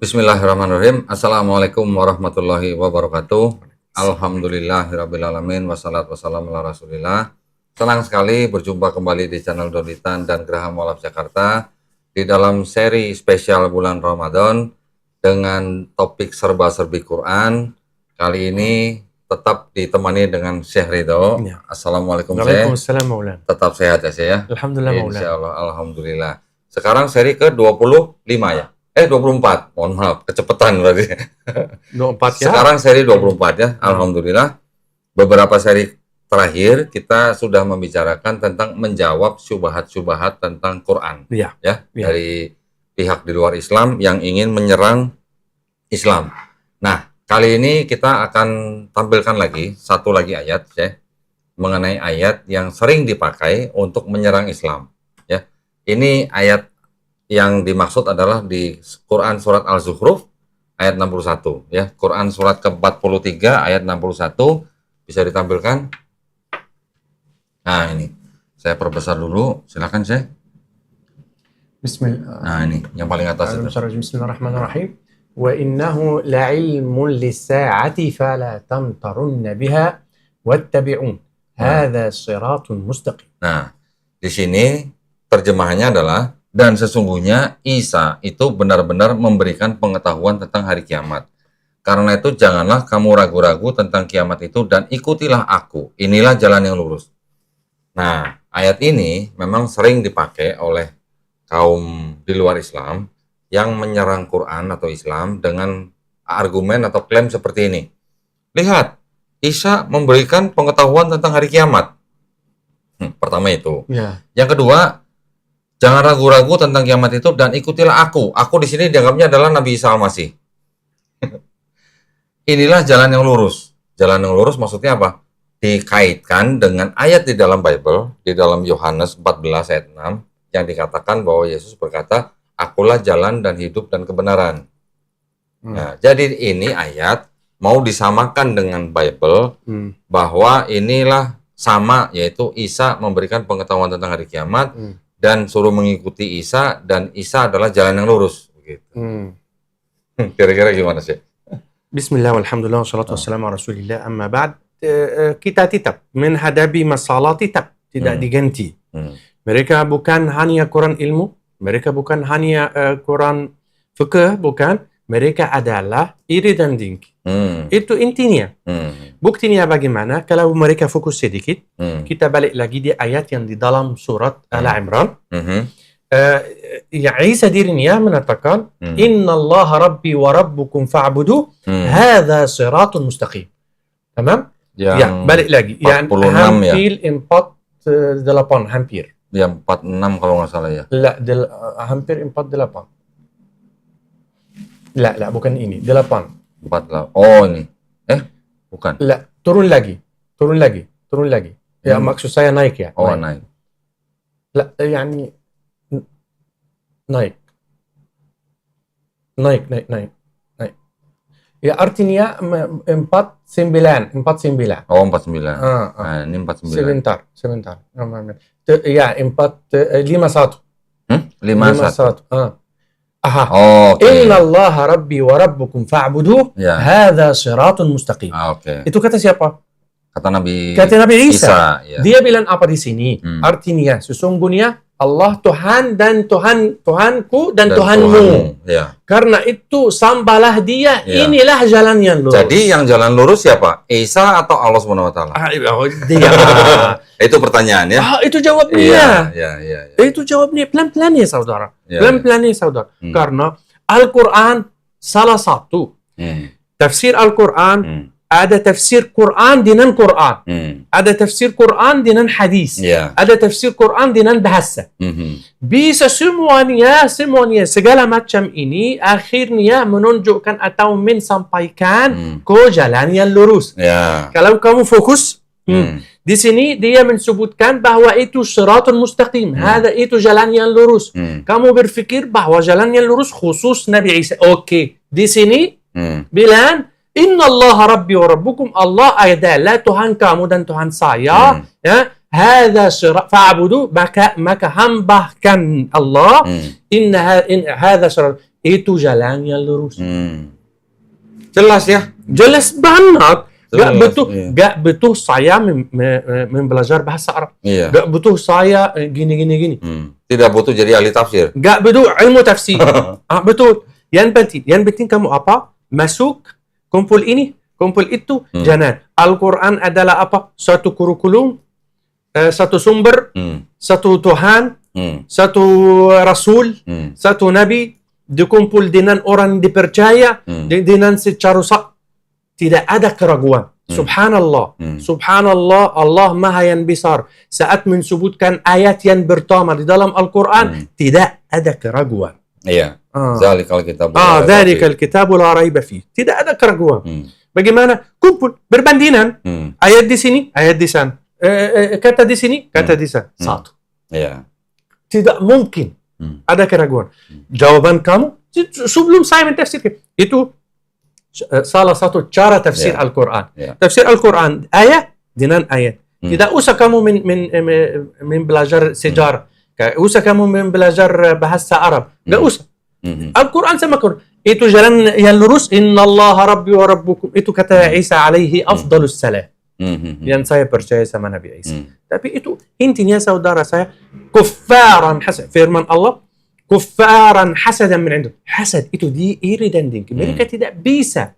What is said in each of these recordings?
Bismillahirrahmanirrahim. Assalamualaikum warahmatullahi wabarakatuh. Alhamdulillahirrabbilalamin. Wassalatu wassalamu ala rasulillah. Senang sekali berjumpa kembali di channel Doditan dan Geraha Mualaf Jakarta di dalam seri spesial bulan Ramadan dengan topik serba-serbi Quran. Kali ini tetap ditemani dengan Syekh Ridho. Ya. Assalamualaikum Syekh. Waalaikumsalam Maulana. Tetap sehat ya Syekh ya? Alhamdulillah Maulana. Insyaallah, alhamdulillah. Sekarang seri ke-25 ya? 24, mohon maaf, kecepatan berarti. 24 ya? Sekarang seri 24 ya, alhamdulillah. Beberapa seri terakhir kita sudah membicarakan tentang menjawab syubhat-syubhat tentang Quran. Ya. Dari pihak di luar Islam yang ingin menyerang Islam. Nah, kali ini kita akan tampilkan lagi satu lagi ayat ya, mengenai ayat yang sering dipakai untuk menyerang Islam. Ya, ini ayat yang dimaksud adalah di Quran surat Al-Zukhruf ayat 61 ya. Quran surat ke-43 ayat 61 bisa ditampilkan. Nah, ini saya perbesar dulu, silakan Syekh. Bismillah. Nah, ini yang paling atas itu. Bismillahirrahmanirrahim. Wa innahu la'ilmun lis-sa'ati fala tamtarunna biha wattabi'un. Hadza shiratun mustaqim. Nah, di sini terjemahannya adalah dan sesungguhnya Isa itu benar-benar memberikan pengetahuan tentang hari kiamat. Karena itu janganlah kamu ragu-ragu tentang kiamat itu dan ikutilah aku. Inilah jalan yang lurus. Nah, ayat ini memang sering dipakai oleh kaum di luar Islam yang menyerang Quran atau Islam dengan argumen atau klaim seperti ini. Lihat, Isa memberikan pengetahuan tentang hari kiamat. Pertama itu. Ya. Yang kedua, jangan ragu-ragu tentang kiamat itu dan ikutilah aku. Aku di sini dianggapnya adalah Nabi Isa Al-Masih. Inilah jalan yang lurus. Jalan yang lurus maksudnya apa? Dikaitkan dengan ayat di dalam Bible, di dalam Yohanes 14 ayat 6, yang dikatakan bahwa Yesus berkata, akulah jalan dan hidup dan kebenaran. Nah, jadi ini ayat mau disamakan dengan Bible, bahwa inilah sama, yaitu Isa memberikan pengetahuan tentang hari kiamat, dan suruh mengikuti Isa, dan Isa adalah jalan yang lurus. Begitu. Kira-kira gimana sih? Bismillah, walhamdulillah, wassalatu wassalamu ala rasulillah, amma ba'd. Kita tetap menghadapi masalah tetap tidak diganti. Mereka bukan hanya Quran ilmu, mereka bukan hanya Quran fikih, bukan. Mereka adalah iri dan dengki. Itu intinya. Buktinya bagaimana? Kalau mereka fokus sedikit, kita balik lagi di ayat yang di dalam surat Al-Imran. Isa dirinya mengatakan, Inna Allah Rabbi wa Rabbukum fa'budu, hadha siratun mustaqim. Tamam? Ya, balik lagi. Yang hampir 48, hampir. Ya, 46 kalau nggak salah ya. Hampir 48. La, bukan ini. 8. 48. Oh, ini. Bukan. La, turun lagi. Ya, maksud saya naik ya. Oh, naik. La, yani naik. Ya, artinya 49. Oh, 49. Nah, ini 49. Sebentar. Ya, 51. 51. Aha. Okay. Inna Allah Rabbi wa Rabbukum fa'buduh. Hadza siratun mustaqim. Okay. Itu kata siapa? Kata Nabi Isa. Ya. Dia bilang apa di sini? Artinya sesungguhnya Allah Tuhan dan Tuhanku dan Tuhanmu. Ya. Karena itu sembahlah Dia. Ya. Inilah jalan yang lurus. Jadi yang jalan lurus siapa? Isa atau Allah Subhanahu wa taala? Dia. Itu pertanyaan ya. Itu jawabnya. Ya. Itu jawabnya pelan-pelan ya saudara. Pelan-pelan ya saudara. Karena Al-Quran salah satu. Tafsir Al-Quran ada tafsir Quran dengan Quran. Ada tafsir Quran dengan hadis. Ada tafsir Quran dengan bahasa. Bisa semuanya segala macam ini akhirnya menunjukkan atau mensampaikan ke jalan yang lurus. Kalau kamu fokus di sini dia menyebutkan bahwa itu siratun mustaqim. Itu jalan yang lurus. Kamu berpikir bahwa jalan yang lurus khusus Nabi Isa. Oke. Di sini bilang Inna Allah Rabbi wa Rabbukum, Allah adalah Tuhan kamu dan Tuhan saya. Ya, hadza sirat fa'budu, maka hambahkan Allah. Inna hadza sirat itu jalan yang lurus. Jelas ya? Jelas banget. Jelas, Gak betul saya belajar bahasa Arab. Iya. Gak betul saya gini. Tidak butuh jadi ahli tafsir. Gak betul ilmu tafsir. Betul. Yang penting kamu apa? Masuk kumpul ini, kumpul itu. Jangan. Al-Quran adalah apa? Satu kurikulum, satu sumber, satu Tuhan, satu Rasul, satu Nabi, dikumpul dengan orang dipercaya, dengan secara tidak ada keraguan. Subhanallah. Subhanallah, Allah Maha yang besar. Saat menyebutkan ayat yang pertama di dalam Al-Quran, tidak ada keraguan. Iya. Zalikal kitabul Zalikal kitabul la raiba fih. Tidak ada keraguan. Bagaimana? Kumpul, berbandingan. Ayat di sini, ayat di sana. Kata di sini, kata di sana. Satu. Iya. Tidak mungkin ada keraguan. Jawaban kamu, sebelum saya mentafsirkan, itu salah satu cara tafsir Al-Quran. Tafsir Al-Quran ayat dengan ayat. Tidak usah kamu belajar sejarah. Tidak usah kamu belajar bahasa Arab. Tidak usah. Al-Quran sama Quran. Itu jalan yang lurus. Inna Allah Rabbi wa Rabbukum. Itu kata Isa alaihi afdalus salam. Yang saya percaya sama Nabi Isa. Tapi itu intinya saudara saya. Kuffaran hasad. Firman Allah. Kuffaran hasadan min indu. Hasad itu iri dan dengki. Mereka tidak bisa.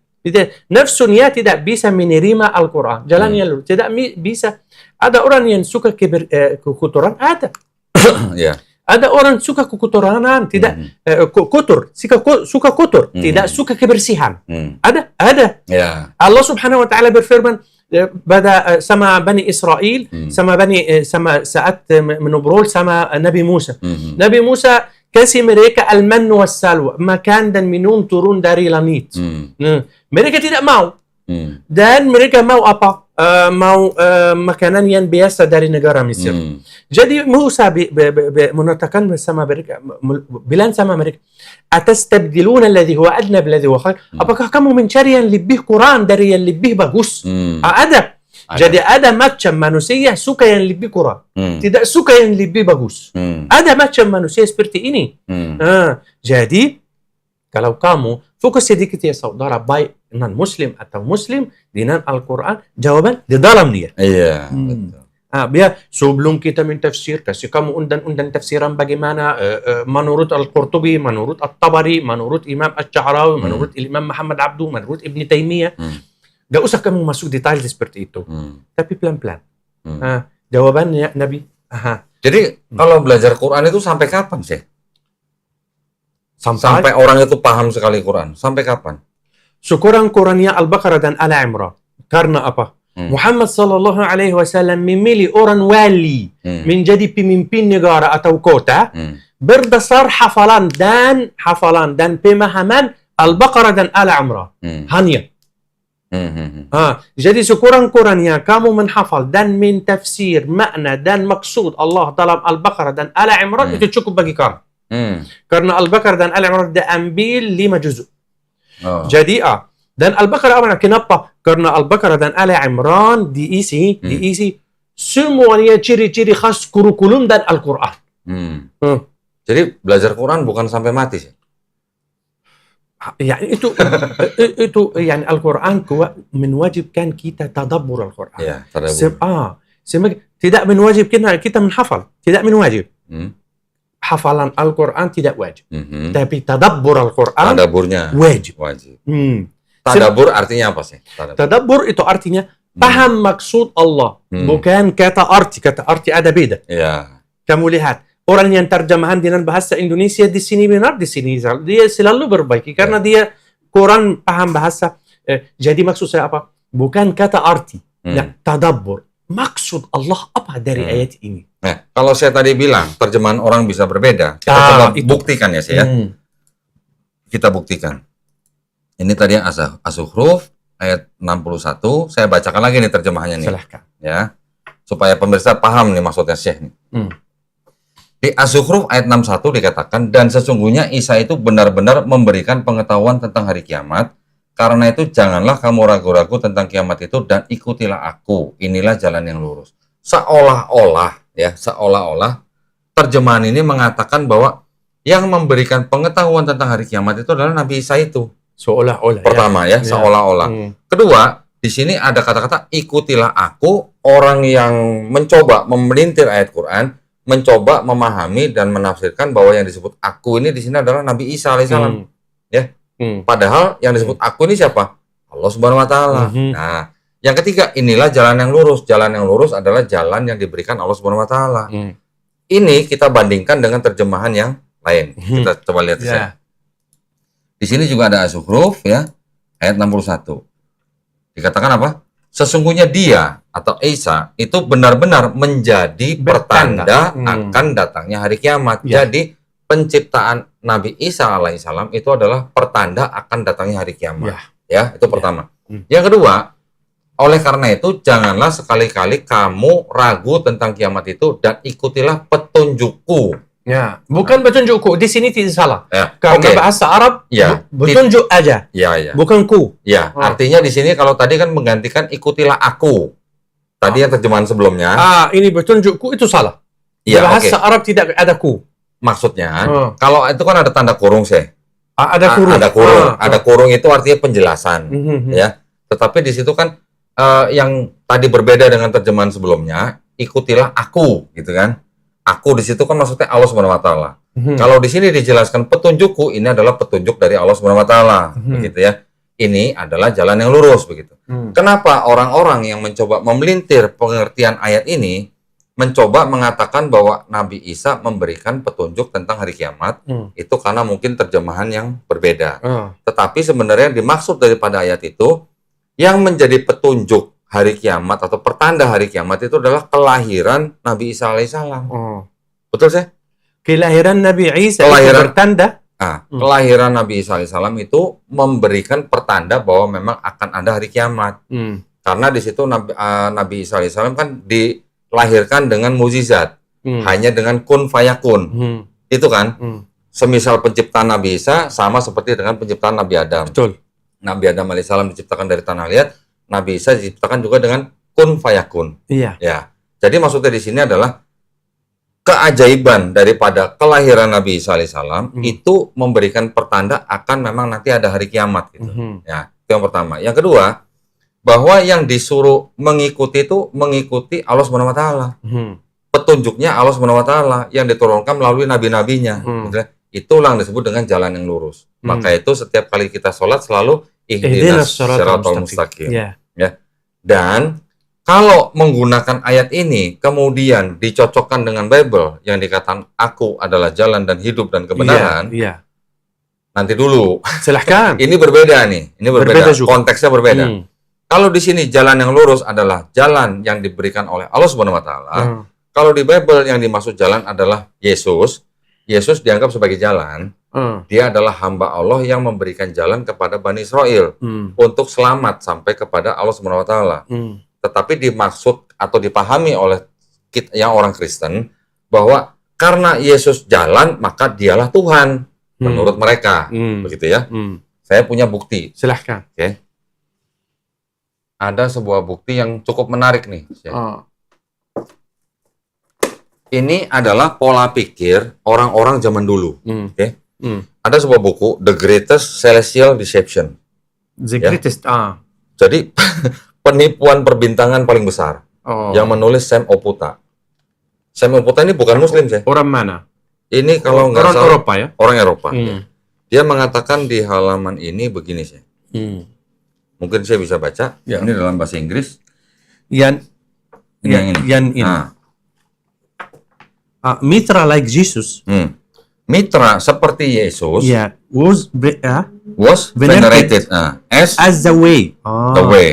Nafsunya tidak bisa menerima Al-Quran. Jalan yang lurus. Tidak bisa. Ada orang yang suka kekotoran. Ada. Ada orang suka kekotoranan. Tidak kotor. Suka kotor. Tidak suka kebersihan. Ada. Allah subhanahu wa ta'ala berfirman pada sama Bani Israel, sama saat menubrol sama Nabi Musa. Nabi Musa kasih mereka al-man was-salwa, makan dan minum turun dari langit. Mereka tidak mau. Dan mereka mau apa? Mau makanan yang biasa dari negara Mesir. Jadi Musa menatakan sama mereka, bilang sama mereka, atastabdiluna alladhi huwa adna billadhi huwa khair? Apakah kamu mencari yang lebih kurang dari yang lebih bagus? Ada. Jadi ada macam manusia suka yang lebih kurang, tidak suka yang lebih bagus. Ada macam manusia seperti ini. Jadi kalau kamu fokus sedikit ya saudara, baik non muslim atau muslim dengan Al-Quran, jawaban di dalam dia. Iya, betul. Biar sebelum kita mentafsir, kasih kamu undang-undang tafsiran bagaimana menurut Al-Qurtubi, menurut At-Tabari, menurut Imam Asy-Sya'rawi, menurut Imam Muhammad Abdu, menurut Ibn Taimiyah. Gak usah kamu masuk detail seperti itu. Tapi pelan-pelan. Jawabannya Nabi. Jadi kalau belajar Quran itu sampai kapan sih? Sampai orang itu paham sekali Quran. Sampai kapan? Syukuran Qurannya Al-Baqarah dan Al-Imran. Karena apa? Muhammad sallallahu alaihi wasallam memilih orang wali menjadi pemimpin negara atau kota berdasar hafalan dan pemahaman Al-Baqarah dan Al-Imran. Hanya. Jadi sekurang-kurangnya kamu menghafal dan mentafsir makna dan maksud Allah dalam Al-Baqarah dan Al-Imran itu cukup bagi kamu. Karena Al-Baqarah dan Al-Imran diambil 5 juzuk. Jadi dan Al-Baqarah kenapa? Karena Al-Baqarah dan Al-Imran diisi semuanya ciri-ciri khas kurikulum dan Al-Quran. Jadi belajar Quran bukan sampai mati sih. Ya itu yang Al-Quran menwajibkan kita tadabbur Al-Quran. Ya, tidak menwajibkan kita menghafal, tidak menwajib. Hafalan Al-Quran tidak wajib. Tapi tadabbur Al-Quran wajib. Tadabbur artinya apa sih? Tadabbur itu artinya paham maksud Allah, bukan kata arti. Kata arti ada beda. Kamu lihat orang yang terjemahan dengan bahasa Indonesia di sini benar, di sini dia selalu berbaiki karena dia kurang paham bahasa. Jadi maksud saya apa? Bukan kata arti, tadabbur. Maksud Allah apa dari ayat ini? Nah, kalau saya tadi bilang terjemahan orang bisa berbeda, kita coba buktikan ya saya. Kita buktikan. Ini tadi yang Az-Zukhruf ayat 61. Saya bacakan lagi nih terjemahannya nih. Silahkan. Ya, supaya pemirsa paham nih maksudnya Syekh nih. Di Az-Zukhruf ayat 61 dikatakan, dan sesungguhnya Isa itu benar-benar memberikan pengetahuan tentang hari kiamat. Karena itu janganlah kamu ragu-ragu tentang kiamat itu dan ikutilah aku. Inilah jalan yang lurus. Seolah-olah terjemahan ini mengatakan bahwa yang memberikan pengetahuan tentang hari kiamat itu adalah Nabi Isa itu. Seolah-olah. Pertama ya, seolah-olah. Kedua, di sini ada kata-kata ikutilah aku, orang yang mencoba memelintir ayat Quran, mencoba memahami dan menafsirkan bahwa yang disebut aku ini di sini adalah Nabi Isa alaihissalam. Ya. Padahal yang disebut aku ini siapa? Allah Subhanahu wa taala. Nah, yang ketiga, inilah jalan yang lurus. Jalan yang lurus adalah jalan yang diberikan Allah Subhanahu wa taala. Ini kita bandingkan dengan terjemahan yang lain. Kita coba lihat di sini. Di sini juga ada Az-Zukhruf ya, ayat 61. Dikatakan apa? Sesungguhnya dia atau Isa itu benar-benar menjadi pertanda akan datangnya hari kiamat. Jadi penciptaan Nabi Isa alaihissalam itu adalah pertanda akan datangnya hari kiamat. Ya, itu pertama. Yang kedua, oleh karena itu janganlah sekali-kali kamu ragu tentang kiamat itu dan ikutilah petunjukku. Ya, bukan petunjukku. Di sini tidak salah. Ya. Karena bahasa Arab petunjuk aja. Bukan ku. Ya, artinya di sini kalau tadi kan menggantikan ikutilah aku. Tadi yang terjemahan sebelumnya. Ini petunjukku itu salah. Ya, bahasa Arab tidak ada ku. Maksudnya, kalau itu kan ada tanda kurung sih. Ada kurung. Ada kurung. Ada kurung itu artinya penjelasan. Ya. Tetapi di situ kan yang tadi berbeda dengan terjemahan sebelumnya, ikutilah aku, gitu kan? Aku di situ kan maksudnya Allah Subhanahu wa taala. Kalau di sini dijelaskan petunjukku, ini adalah petunjuk dari Allah Subhanahu wa taala, begitu ya. Ini adalah jalan yang lurus begitu. Kenapa orang-orang yang mencoba memelintir pengertian ayat ini mencoba mengatakan bahwa Nabi Isa memberikan petunjuk tentang hari kiamat, itu karena mungkin terjemahan yang berbeda. Tetapi sebenarnya dimaksud daripada ayat itu yang menjadi petunjuk hari kiamat atau pertanda hari kiamat itu adalah kelahiran Nabi Isa alaihissalam. Betul sih? Kelahiran Nabi Isa itu bertanda. Kelahiran Nabi Isa alaihissalam itu memberikan pertanda bahwa memang akan ada hari kiamat. Karena di situ Nabi Isa alaihissalam kan dilahirkan dengan mukjizat, hanya dengan kun fayakun. Itu kan? Semisal penciptaan Nabi Isa sama seperti dengan penciptaan Nabi Adam. Betul. Nabi Adam alaihissalam diciptakan dari tanah liat, Nabi Isa diciptakan juga dengan kun fayakun. Iya. Ya. Jadi maksudnya di sini adalah keajaiban daripada kelahiran Nabi Isa alaihissalam itu memberikan pertanda akan memang nanti ada hari kiamat gitu. Ya, itu yang pertama. Yang kedua, bahwa yang disuruh mengikuti itu mengikuti Allah Subhanahu wa taala. Petunjuknya Allah Subhanahu wa taala yang diturunkan melalui nabi-nabinya. Itulah yang disebut dengan jalan yang lurus. Maka itu setiap kali kita sholat selalu ihdinas siratal mustaqim. Ya. Dan kalau menggunakan ayat ini kemudian dicocokkan dengan Bible yang dikatakan aku adalah jalan dan hidup dan kebenaran. Nanti dulu. Silahkan. Ini berbeda nih. Ini berbeda. Konteksnya berbeda. Kalau di sini jalan yang lurus adalah jalan yang diberikan oleh Allah Subhanahu wa taala. Kalau di Bible yang dimaksud jalan adalah Yesus. Yesus dianggap sebagai jalan. Dia adalah hamba Allah yang memberikan jalan kepada Bani Israel untuk selamat sampai kepada Allah Subhanahu wa taala. Tetapi dimaksud atau dipahami oleh kita yang orang Kristen bahwa karena Yesus jalan maka dialah Tuhan menurut mereka. Begitu ya. Saya punya bukti. Silahkan. Oke. Ada sebuah bukti yang cukup menarik nih. Ini adalah pola pikir orang-orang zaman dulu. Oke. Ada sebuah buku, The Greatest Celestial Deception. The Greatest. Jadi penipuan perbintangan paling besar. Yang menulis Sam Oputa. Sam Oputa ini bukan Muslim sih. Orang mana? Ini kalau nggak salah. Orang Eropa ya? Orang Eropa. Ya. Dia mengatakan di halaman ini begini sih. Mungkin saya bisa baca. Ini dalam bahasa Inggris. Yang ini. Mitra like Jesus. Mitra seperti Yesus. Was venerated as the way,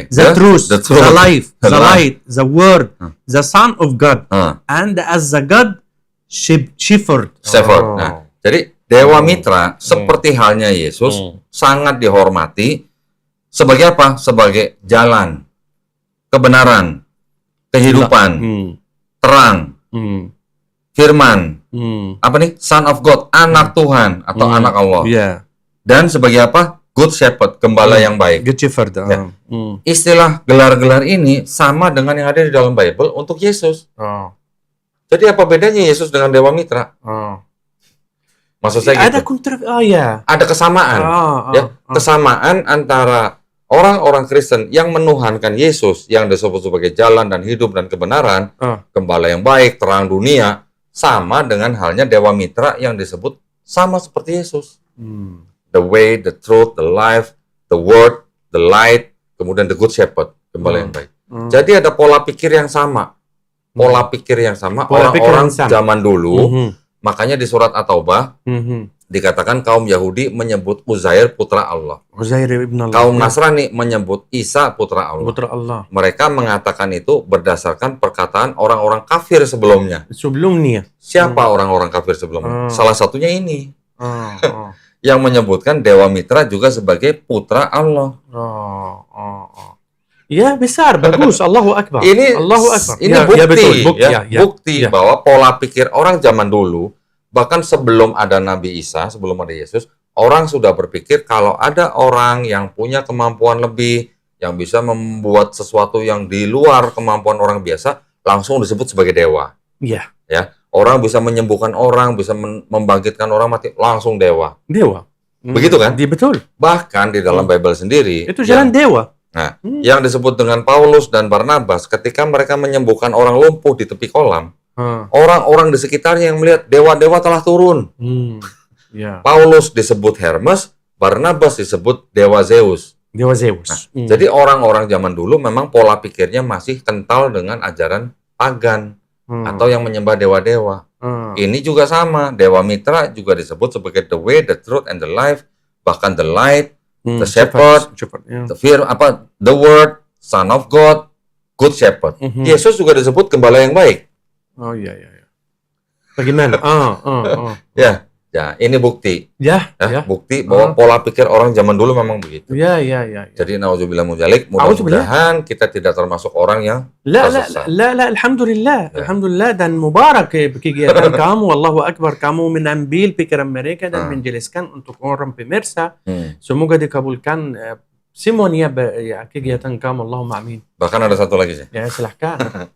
the truth, the life, the light, the word, the Son of God, and as the God shepherd. Nah, jadi Dewa Mitra seperti halnya Yesus sangat dihormati sebagai apa? Sebagai jalan, kebenaran, kehidupan, terang, firman, apa nih? Son of God, anak Tuhan atau anak Allah. Dan sebagai apa? Good Shepherd, gembala yang baik. Good Shepherd. Istilah gelar-gelar ini sama dengan yang ada di dalam Bible untuk Yesus. Jadi apa bedanya Yesus dengan Dewa Mitra? Maksud saya Ada gitu. ya. Ada kesamaan. Kesamaan antara orang-orang Kristen yang menuhankan Yesus, yang disebut sebagai jalan dan hidup dan kebenaran, gembala yang baik, terang dunia, sama dengan halnya Dewa Mitra yang disebut sama seperti Yesus. The way, the truth, the life, the word, the light, kemudian the good shepherd, gembala yang baik. Jadi ada pola pikir yang sama. Pola pikir yang sama orang-orang zaman dulu. Makanya di surat At-Taubah dikatakan kaum Yahudi menyebut Uzair putra Allah. Uzair ibn Allah. Kaum Nasrani menyebut Isa putra Allah. Putra Allah. Mereka mengatakan itu berdasarkan perkataan orang-orang kafir sebelumnya. Sebelumnya. Siapa orang-orang kafir sebelumnya? Salah satunya ini. Yang menyebutkan Dewa Mitra juga sebagai putra Allah. Ya, besar, bagus. Allahu Akbar. Allahu Akbar. Ini bukti bahwa pola pikir orang zaman dulu, bahkan sebelum ada Nabi Isa, sebelum ada Yesus, orang sudah berpikir kalau ada orang yang punya kemampuan lebih, yang bisa membuat sesuatu yang di luar kemampuan orang biasa, langsung disebut sebagai dewa. Iya. Ya, orang bisa menyembuhkan orang, bisa membangkitkan orang mati, langsung dewa. Dewa. Begitu kan? Betul. Bahkan di dalam Bible sendiri, itu jalan dewa. Nah, yang disebut dengan Paulus dan Barnabas, ketika mereka menyembuhkan orang lumpuh di tepi kolam, orang-orang di sekitarnya yang melihat dewa-dewa telah turun. Paulus disebut Hermes, Barnabas disebut Dewa Zeus. Dewa Zeus. Nah, jadi orang-orang zaman dulu memang pola pikirnya masih kental dengan ajaran pagan atau yang menyembah dewa-dewa. Ini juga sama, Dewa Mitra juga disebut sebagai the way, the truth, and the life, bahkan the light, the shepherd, the word, son of God, good shepherd. Yesus juga disebut gembala yang baik. Oh iya. Bagaimana? Ya, ini bukti. Bukti bahwa pola pikir orang zaman dulu memang begitu. Ya. Jadi nauzubillah mujalik, mudah-mudahan kita tidak termasuk orang yang tersesat. Alhamdulillah. Alhamdulillah dan mubarak kegiatan kamu. Allahu Akbar, kamu menambil pikiran mereka dan menjelaskan untuk orang pemirsa. Semoga dikabulkan semuanya kegiatan kamu. Allahumma amin. Bahkan ada satu lagi sih. Ya, silahkan.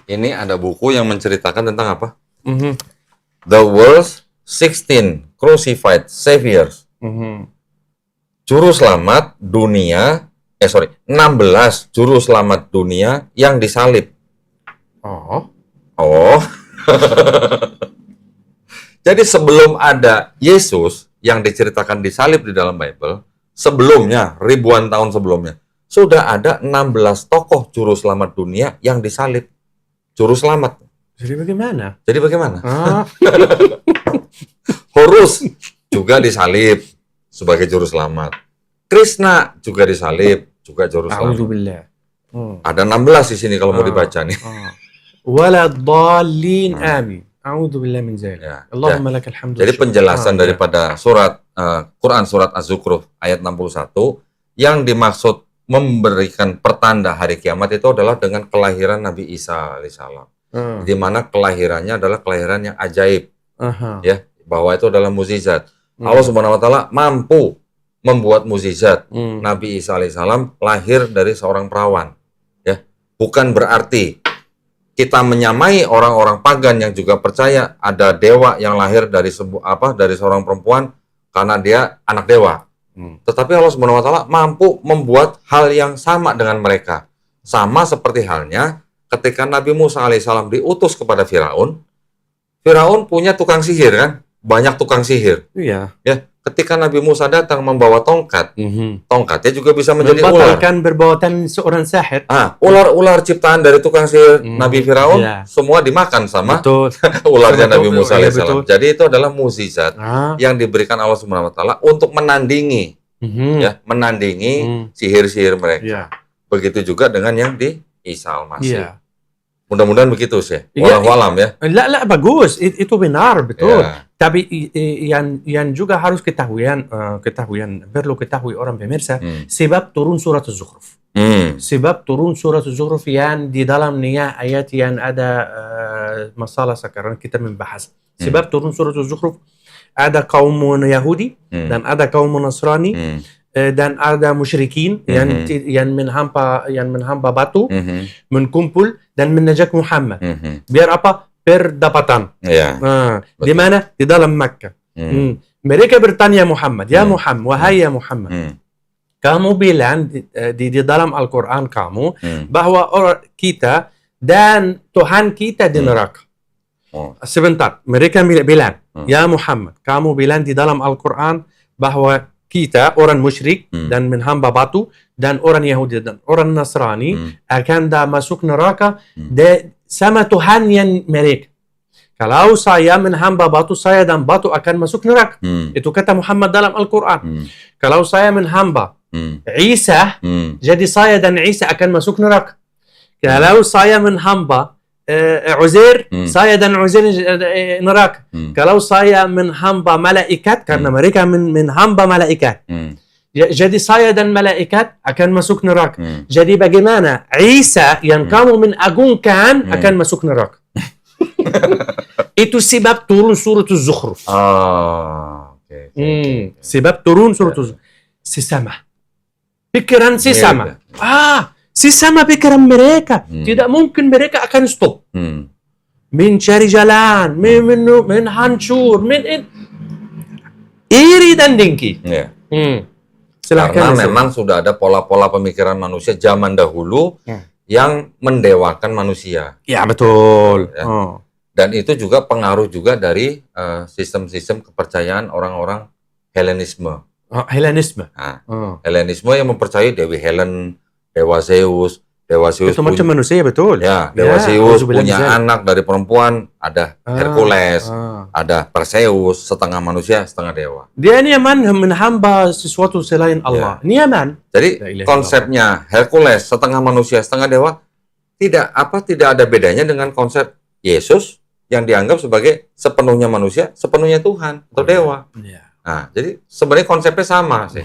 Ini ada buku yang menceritakan tentang apa? The world's 16 crucified saviors. Juru selamat dunia, 16 juru selamat dunia yang disalib. Jadi sebelum ada Yesus yang diceritakan disalib di dalam Bible, sebelumnya, ribuan tahun sebelumnya, sudah ada 16 tokoh juru selamat dunia yang disalib. Juru selamat. Jadi bagaimana? Horus juga disalib sebagai juru selamat. Krishna juga disalib juga juru selamat. Ada 16 di sini kalau mau dibaca nih. Waladhdallin amin. A'udzubillah min dzalik. Allahumma lakal hamdu. Jadi penjelasan daripada surat Quran surat Az-Zukhruf ayat 61 yang dimaksud memberikan pertanda hari kiamat itu adalah dengan kelahiran Nabi Isa alaihissalam. Di mana kelahirannya adalah kelahiran yang ajaib, ya, bahwa itu adalah mukjizat. Allah Subhanahu Wa Taala mampu membuat mukjizat. Nabi Isa alaihissalam lahir dari seorang perawan, ya, bukan berarti kita menyamai orang-orang pagan yang juga percaya ada dewa yang lahir dari dari seorang perempuan karena dia anak dewa. Tetapi Allah Subhanahu Wa Taala mampu membuat hal yang sama dengan mereka, sama seperti halnya ketika Nabi Musa alaihissalam diutus kepada Firaun. Firaun punya tukang sihir kan, banyak tukang sihir. Iya. Ya, ketika Nabi Musa datang membawa tongkat, tongkatnya juga bisa menjadi ular. Membatalkan perbuatan seorang sahir. Ular-ular ciptaan dari tukang sihir Nabi Firaun semua dimakan sama ularnya Nabi Musa alaihissalam. Jadi itu adalah mukjizat yang diberikan Allah Subhanahu Wa Taala untuk menandingi, ya, menandingi sihir-sihir mereka. Begitu juga dengan yang di Isa al-Masih. Mudah-mudahan begitu sih. Wallahualam ya. La bagus. Itu benar, betul. Tapi yang juga harus ketahuan perlu ketahui orang pemirsa sebab turun surat Az-Zukhruf. Sebab turun surat Az-Zukhruf yang di dalamnya ayat yang ada masalah sekarang kita membahas. Sebab turun surat Az-Zukhruf ada kaum Yahudi dan ada kaum Nasrani dan ada musyrikin yang menghamba batu, menkumpul dan menajak Muhammad. Biar apa? perdapatan. Di mana? Di dalam Makkah. Mereka bertanya Muhammad, ya Muhammad, wahai ya Muhammad, kamu bilang di dalam Al-Quran kamu bahwa orang kita dan Tuhan kita di neraka. Sebentar, mereka bilang, ya Muhammad, kamu bilang di dalam Al-Quran bahwa kita orang musyrik dan menghamba batu dan orang Yahudi dan orang Nasrani akan masuk neraka sama Tuhan yang mereka. Kalau saya menghamba batu, saya dan batu akan masuk neraka. Itu kata Muhammad dalam Al-Quran. Kalau saya menghamba Isa, jadi saya dan Isa akan masuk neraka. Kalau saya menghamba Uzair, saya dan Uzair neraka. Kalau saya menghamba malaikat, karena mereka menghamba malaikat, jadi saya dan malaikat akan masuk neraka. Jadi bagaimana Isa yang kamu mengagungkan akan masuk neraka? Itu sebab turun surah Az-Zukhruf. Sebab turun surah Az-Zukhruf. Sesama. Pikiran sesama. Sesama pikiran mereka. Tidak mungkin mereka akan stop. Mencari jalan, menghancur, iri dan dengki. Karena memang sudah ada pola-pola pemikiran manusia zaman dahulu yang mendewakan manusia. Ya, betul. Dan itu juga pengaruh juga dari sistem-sistem kepercayaan orang-orang Helenisme. Helenisme. Helenisme yang mempercayai Dewi Helen, Dewa Zeus. Dewa Zeus itu macam manusia, betul. Ya, Dewa Zeus punya anak dari perempuan, ada Hercules, ada Perseus, setengah manusia, setengah dewa. Dia nyaman menghamba sesuatu selain Allah. Nyaman. Jadi konsepnya Hercules, setengah manusia, setengah dewa, tidak ada bedanya dengan konsep Yesus yang dianggap sebagai sepenuhnya manusia, sepenuhnya Tuhan atau dewa. Nah, jadi sebenarnya konsepnya sama sih,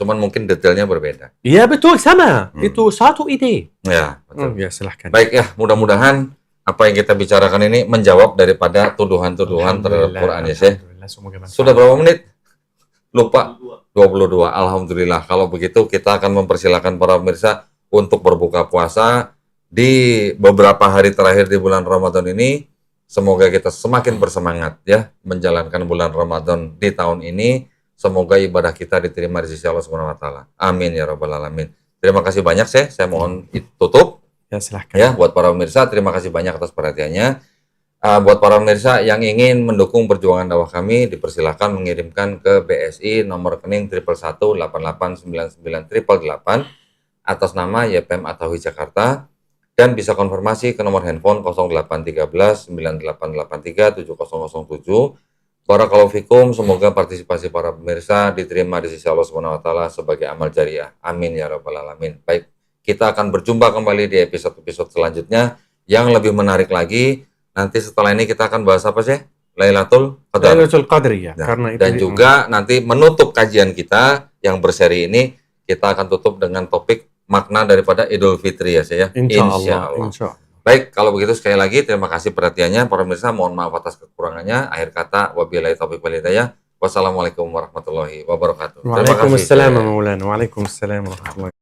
cuman mungkin detailnya berbeda. Iya, betul, sama. Itu satu ide. Ya, betul. Ya, silahkan. Baik ya, mudah-mudahan apa yang kita bicarakan ini menjawab daripada tuduhan-tuduhan terhadap Quran ya, Syekh. Sudah berapa menit? Lupa. 22. Alhamdulillah. Kalau begitu kita akan mempersilahkan para pemirsa untuk berbuka puasa di beberapa hari terakhir di bulan Ramadan ini. Semoga kita semakin bersemangat ya menjalankan bulan Ramadan di tahun ini. Semoga ibadah kita diterima di sisi Allah Subhanahu wa taala. Amin ya rabbal alamin. Terima kasih banyak, saya mohon tutup. Ya, silahkan. Ya, buat para pemirsa terima kasih banyak atas perhatiannya. Buat para pemirsa yang ingin mendukung perjuangan dakwah kami, dipersilahkan mengirimkan ke BSI nomor rekening 111889988 atas nama YPM Atawi Jakarta. Dan bisa konfirmasi ke nomor handphone 0813 9883 7007. Barakallahu fikum, semoga partisipasi para pemirsa diterima di sisi Allah Subhanahu wa taala sebagai amal jariah. Amin ya rabbal alamin. Baik, kita akan berjumpa kembali di episode-episode selanjutnya yang lebih menarik lagi. Nanti setelah ini kita akan bahas apa sih? Lailatul Qadar. Lailatul Qadri ya. Karena itu dan juga nanti menutup kajian kita yang berseri ini, kita akan tutup dengan topik makna daripada Idul Fitri ya saya. Insya Allah. Baik, kalau begitu sekali lagi terima kasih perhatiannya para pemirsa. Mohon maaf atas kekurangannya. Akhir kata wabillahi taufiq wal hidayah. Wassalamualaikum warahmatullahi wabarakatuh. Waalaikumsalam warahmatullahi wabarakatuh.